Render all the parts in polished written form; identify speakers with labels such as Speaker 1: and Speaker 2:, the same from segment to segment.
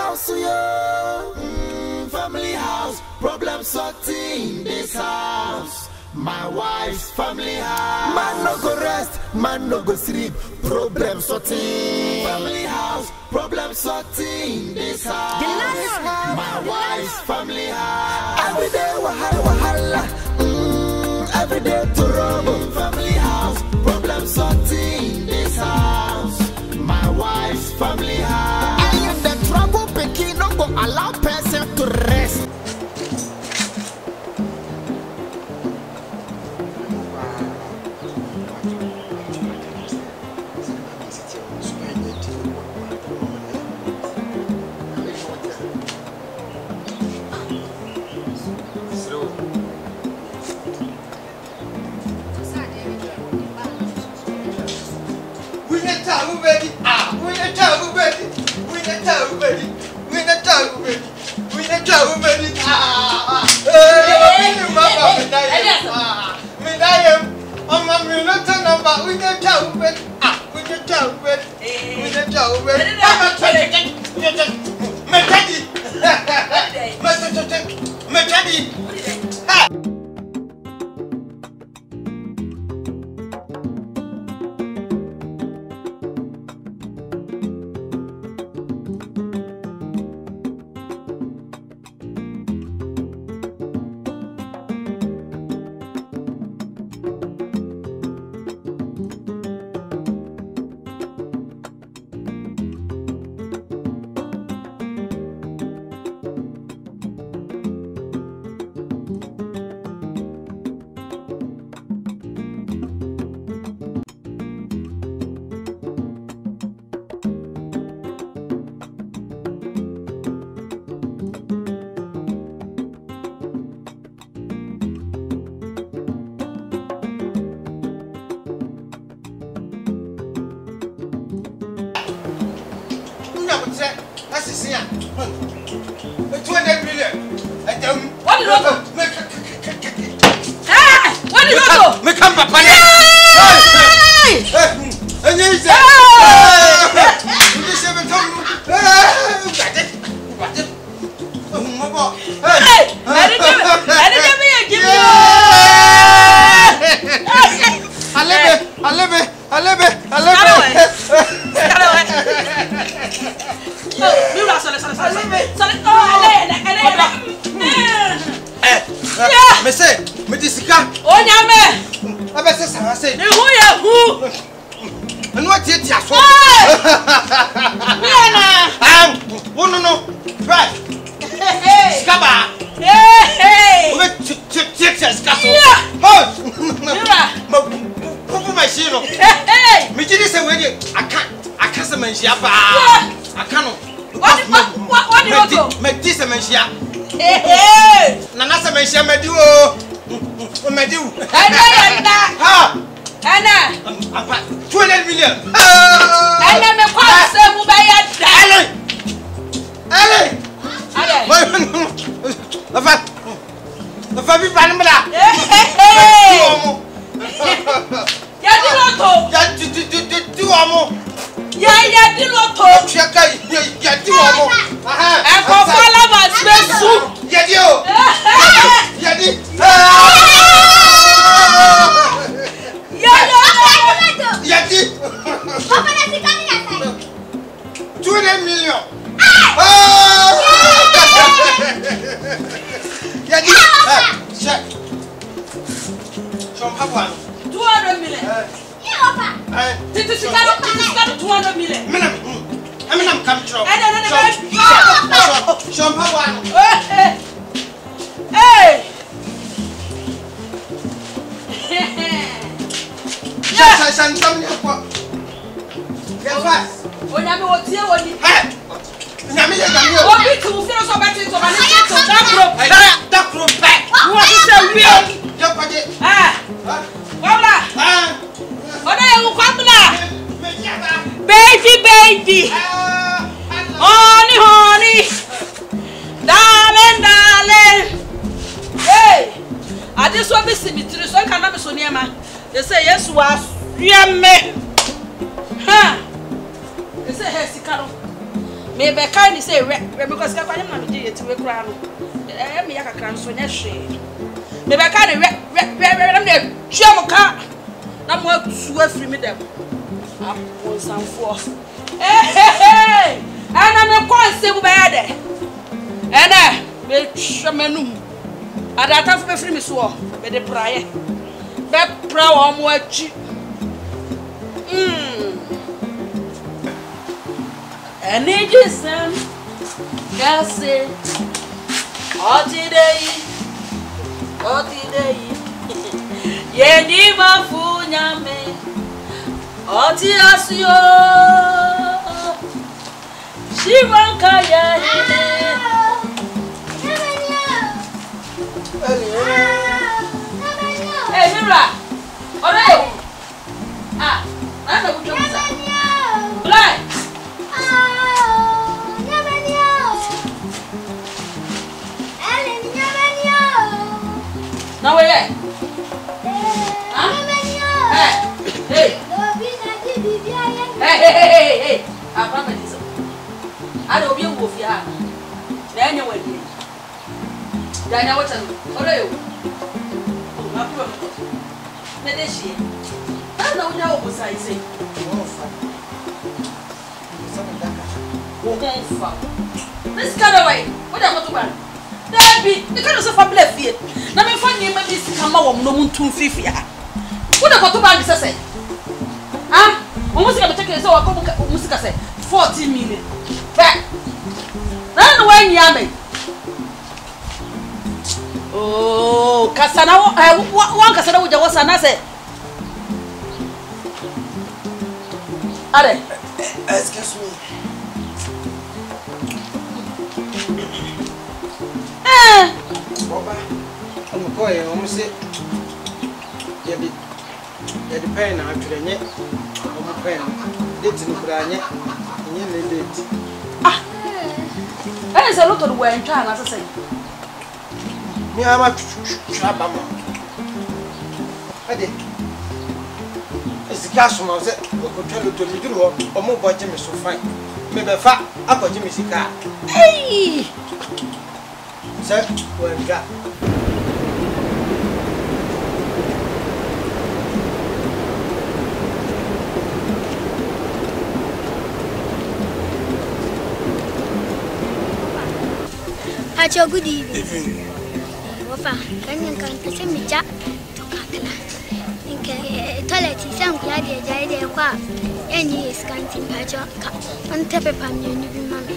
Speaker 1: house, yo. Family house, problem sorting this house. My wife's family house. Man no go rest, man no go sleep. Problem sorting. Family house, problem sorting this house. My wife's family house. Every day wahala. Every day trouble. Family house, problem sorting this house. My wife's family house. And if the trouble begin, no go allow person to rest.
Speaker 2: Baby, honey, darling. Hey, I just want to see me to the sun. Can I be so near man? They say yes, was me. Huh? They say hey, Sikaro. Me be kind say because ka kwanya na me dey yeti we kra no. Me ya kakra so nya hwe. Me be kind na me twa mo ka. Na mo atu afiri me dem. Apo sanfo. Hey! Ana me konse bu be ya de. Ene me twa manum. Ada tafo be firi me so be de praye. Be pra wo mo achi. Any jisem, kasi, oti day, yeni mafunya me, oti asyo, shivanka ya hine. Hey, Mira, ore, nana kuchomuza, Blai. Now where? Hey. I promise. I don't be a wolf. Yeah. Then you went. Then I was a Medici. I don't know what I say. This kind of way. What am I to buy? There be the kind of stuff left here. Now me find you maybe come out no mun 250 ah. What the to buy say? Ah, almost got to take so I come music say 40 million. Back. Then when you me. Oh, kasana one kasana with your santase. Are.
Speaker 3: Excuse me. Baba, I'm going to say, you depend on the pen. Didn't cry yet. Ah, that is a lot of the way I'm trying, as I say. Me, I'm a trap. I did. It's the cash from us. We'll tell you to do or more by Jimmy so fine. Maybe fat up on Jimmy's car. Hey! Sir, well, got.
Speaker 4: Good evening. Wafa, can you see me chat to Kakala? Toilet is some glad idea. Any is canting Pacho and Teppan, you be mammy.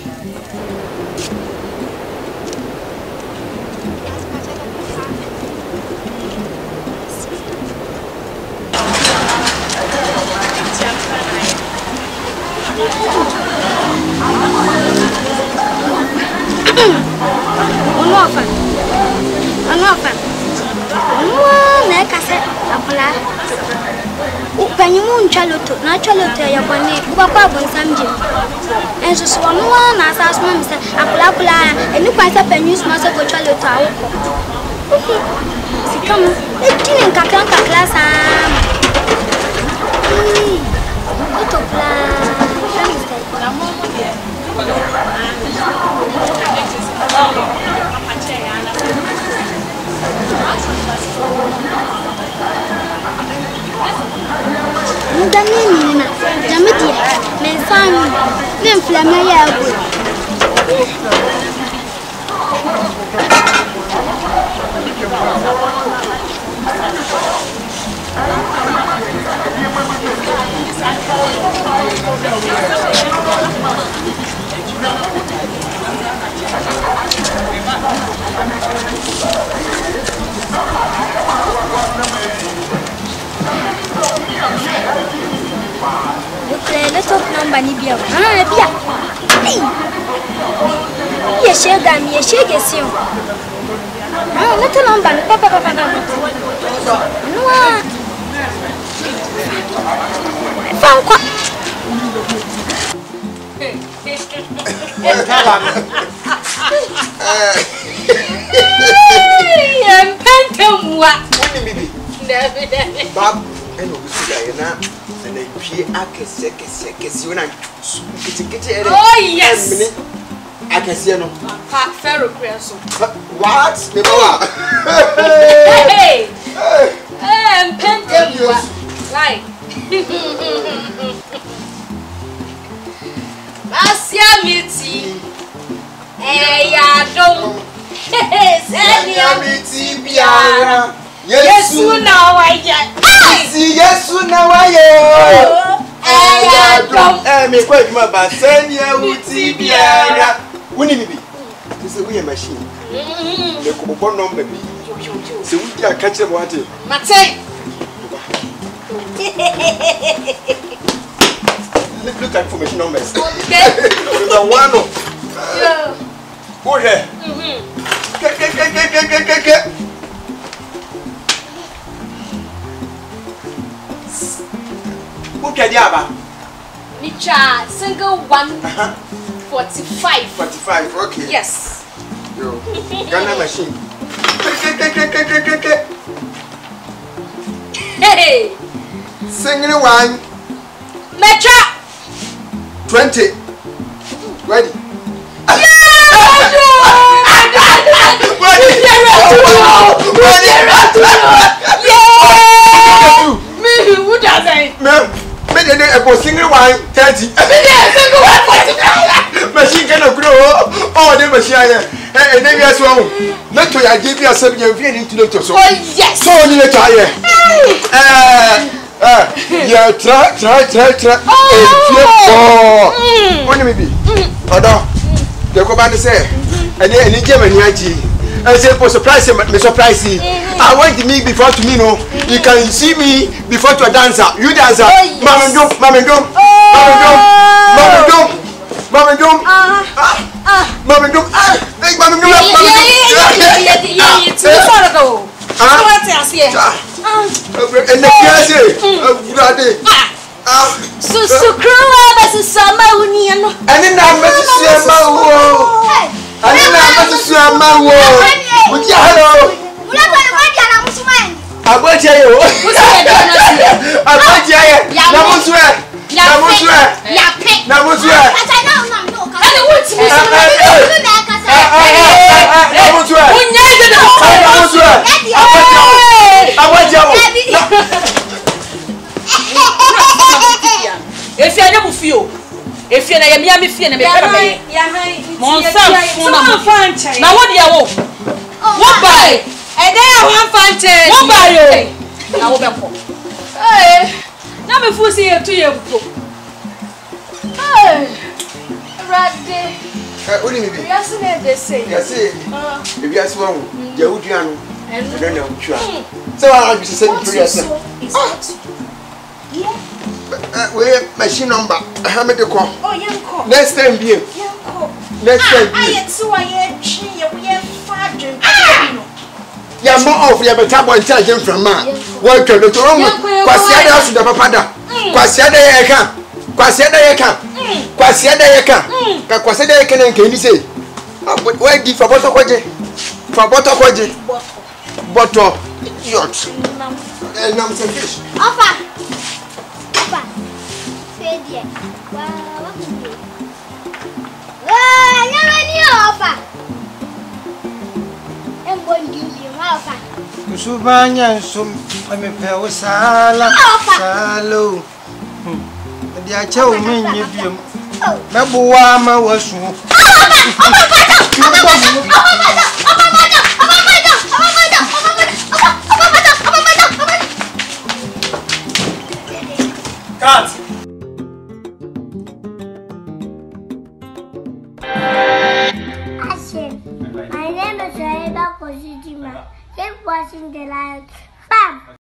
Speaker 4: Chaloto, naturally, you're going to go up on some gym. And so, one as I said, a plapula, and you quite up and use master for Chaloto. Come, let's get in Kakanka class. What a Mudanina, Jamadia, Mensan, then Flamaya. Let's talk number Nibia. Yes, she got me a shake. Yes, you. Little number, Papa. No, found what? I'm Pentum. What?
Speaker 3: Bob and Diana, and they pay a kiss, you and
Speaker 2: Oh yes.
Speaker 3: I can see no.
Speaker 2: Pharaoh Creaso.
Speaker 3: What?
Speaker 2: Hey. Right. Asia miti. Adom. Asia miti biara. Yesu na waye.
Speaker 3: Yesu na waye. Adom. Me kwa juma ba senia uti biara. Wuni bibi. This is a machine. Me ko bo number bi. Se wudi aka kire mo ate.
Speaker 2: Mate.
Speaker 3: Look at information numbers.
Speaker 2: Okay.
Speaker 3: Number 1.
Speaker 2: Yeah.
Speaker 3: Go here. Okay, diaba.
Speaker 2: Nicha single 145.
Speaker 3: 45. Okay.
Speaker 2: Yes.
Speaker 3: Yo. Ghana machine.
Speaker 2: Hey.
Speaker 3: Single 1.
Speaker 2: Mecha.
Speaker 3: 20. Ready? Single 1 30. Machine cannot grow. Oh, the machine. And then yes, well, not to give you a subject into the so.
Speaker 2: Oh, yes.
Speaker 3: So, you try. Yeah, try. What do you mean? Odo, the command say, and then in Germany, I say for surprise, me surprise. I want to meet before to me, no. You can see me before to a dancer. You dancer. Mama dum.
Speaker 2: If you're a Miami fan, now what do you want? What buy? And then I want fancy. What buy you? Now what? Hey, now me fussy here 2 years ago. Hey, Radde.
Speaker 3: What do you mean?
Speaker 2: Yes, they say.
Speaker 3: Yes, if you ask one, you would you know? I don't know. So I'll be saying to yourself. We machine number. How many call?
Speaker 2: Oh, young call.
Speaker 3: Next time, be next time.
Speaker 2: I had so I had tree, we have father.
Speaker 3: Yeah, more of your better boy intelligent from man. What to the room? Quasiada to the papa. Quasiada yaka. Quasiada yaka, can you say? Where give for bottle kwaje? For bottle kwaje? Bottle. Yacht. And I'm some fish.
Speaker 4: Offer.
Speaker 3: Kusubanya sum amepewa salo. Dia chao menye biem. Mebuwa ma wasu. Cut.
Speaker 4: My name is Aida Kosijima. Keep watching the light. Bam!